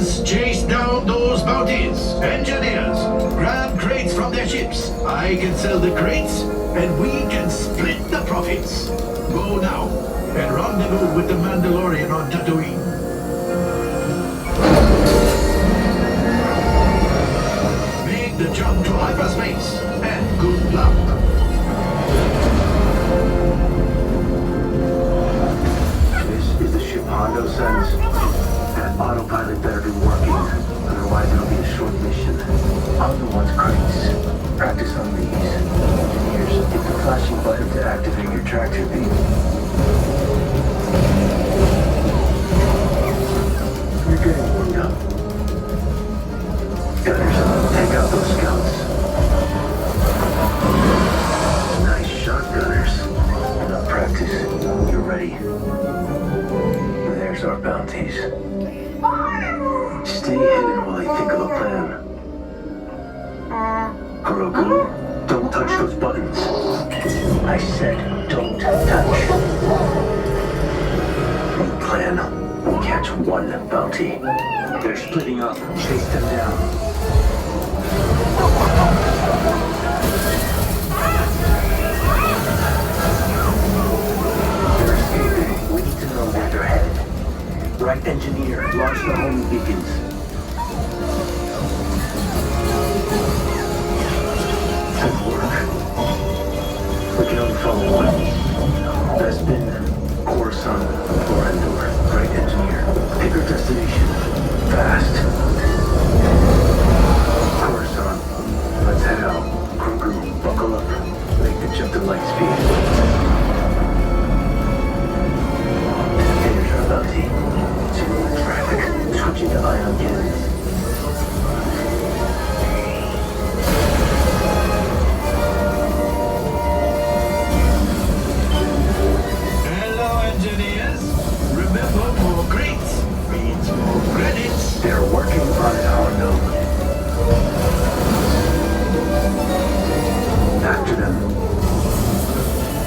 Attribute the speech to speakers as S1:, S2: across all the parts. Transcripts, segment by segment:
S1: Civilians, chase down those bounties. Engineers, grab crates from their ships. I can sell the crates, and we can split the profits. Go now, and rendezvous with the Mandalorian on Tatooine. Make the jump to hyperspace, and good luck.
S2: This is the ship Hondo sends. That autopilot better be working, otherwise it'll be a short mission. Hondo wants crates. Practice on these. Engineers, hit the flashing button to activate your tractor beam. You're getting warmed up. Gunners, take out those scouts. Nice shot, Gunners. Enough practice. You're ready. There's our bounties. Stay hidden while I think of a plan. Grogu, don't touch those buttons. I said don't touch. New plan. We'll catch one bounty. They're splitting up. Chase them down. They're escaping. We need to know where they're headed. Right engineer, launch the homing beacons. Good work. We can only follow one. Bespin, Coruscant, or Endor. Right engineer. Pick our destination. Fast. Coruscant, let's head out. Grogu, buckle up. Make the jump to light speed. Here's our bounty. Zero traffic. Switching to ion cannons.
S1: Hello, engineers. Remember, more crates means more credits.
S2: They're working on it, Hondo. After them.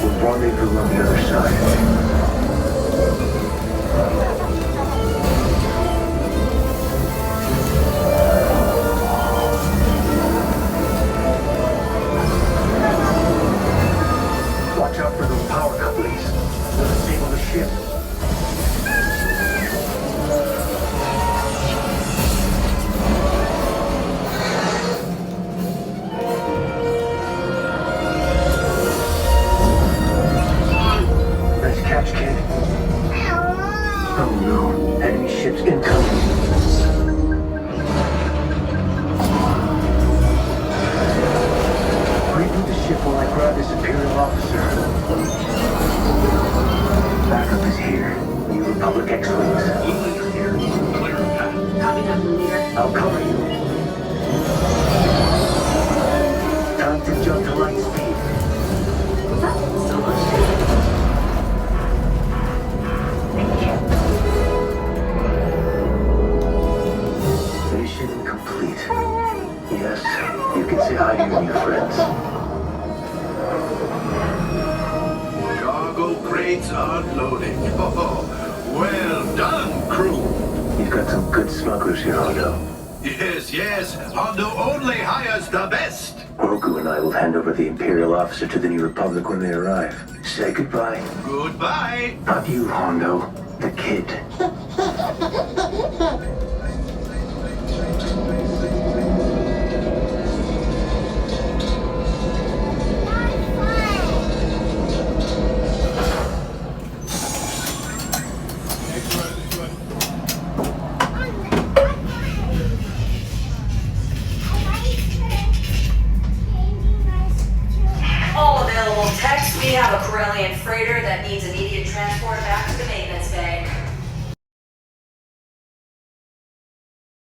S2: We'll rendezvous on the other side. Watch out for those power couplings. They'll disable the ship. Nice catch, kid. Oh no, enemy ships incoming. Reboot the ship while I grab this Imperial officer. Backup is here. New Republic X-Wings.
S1: Leader here. Clear path.
S3: Copy that, leader.
S2: I'll cover you. Time to jump to light speed.
S3: Was that so much?
S2: Mission complete. Yes, you can say hi to your new friends.
S1: Cargo crates unloading. Oh, well done, crew.
S2: You've got some good smugglers here, Hondo.
S1: Yes, Hondo only hires the best.
S2: Grogu and I will hand over the Imperial officer to the New Republic when they arrive. Say goodbye.
S1: Goodbye.
S2: Not you, Hondo. The kid.
S4: All available techs. We have a Corellian freighter that needs immediate transport back to the maintenance bay.